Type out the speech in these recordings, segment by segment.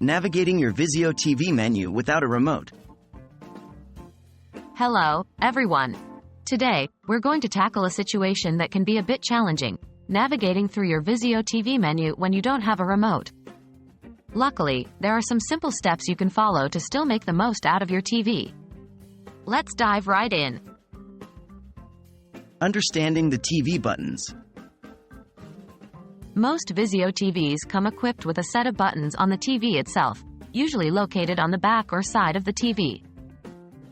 Navigating your Vizio TV menu without a remote. Hello, everyone. Today, we're going to tackle a situation that can be a bit challenging, navigating through your Vizio TV menu when you don't have a remote. Luckily, there are some simple steps you can follow to still make the most out of your TV. Let's dive right in. Understanding the TV buttons. Most Vizio TVs come equipped with a set of buttons on the TV itself, usually located on the back or side of the TV.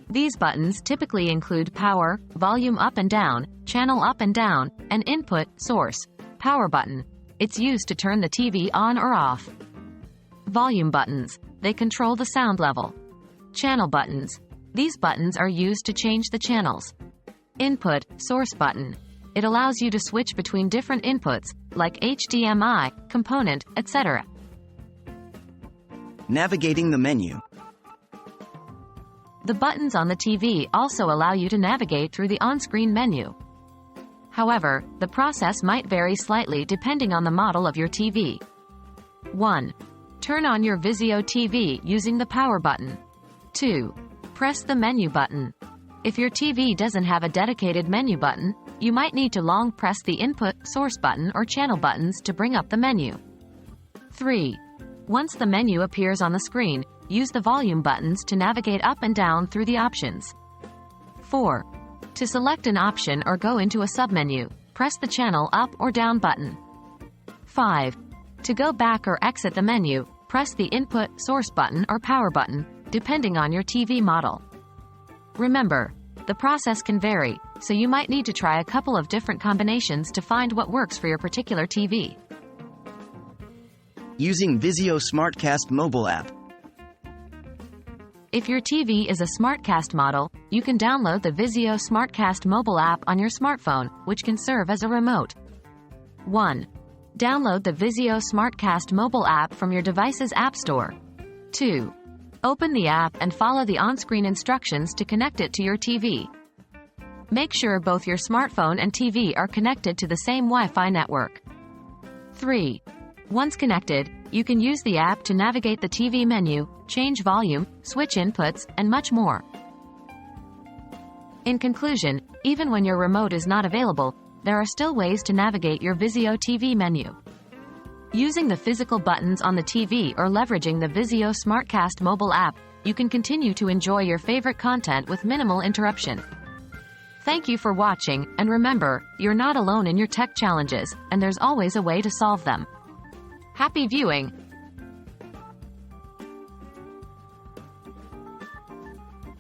These buttons typically include power, volume up and down, channel up and down, and input, source, power button. It's used to turn the TV on or off. Volume buttons. They control the sound level. Channel buttons. These buttons are used to change the channels. Input, source button. It allows you to switch between different inputs, like HDMI, component, etc. Navigating the menu. The buttons on the TV also allow you to navigate through the on-screen menu. However, the process might vary slightly depending on the model of your TV. 1. Turn on your Vizio TV using the power button. 2. Press the menu button. If your TV doesn't have a dedicated menu button, you might need to long press the input, source button or channel buttons to bring up the menu. 3. Once the menu appears on the screen, use the volume buttons to navigate up and down through the options. 4. To select an option or go into a submenu, press the channel up or down button. 5. To go back or exit the menu, press the input, source button or power button, depending on your TV model. Remember, the process can vary, so you might need to try a couple of different combinations to find what works for your particular TV. Using Vizio SmartCast Mobile App. If your TV is a SmartCast model, you can download the Vizio SmartCast Mobile App on your smartphone, which can serve as a remote. 1. Download the Vizio SmartCast Mobile App from your device's App Store. 2. Open the app and follow the on-screen instructions to connect it to your TV. Make sure both your smartphone and TV are connected to the same Wi-Fi network. 3. Once connected, you can use the app to navigate the TV menu, change volume, switch inputs, and much more. In conclusion, even when your remote is not available, there are still ways to navigate your Vizio TV menu. Using the physical buttons on the TV or leveraging the Vizio SmartCast mobile app, you can continue to enjoy your favorite content with minimal interruption. Thank you for watching, and remember, you're not alone in your tech challenges, and there's always a way to solve them. Happy viewing!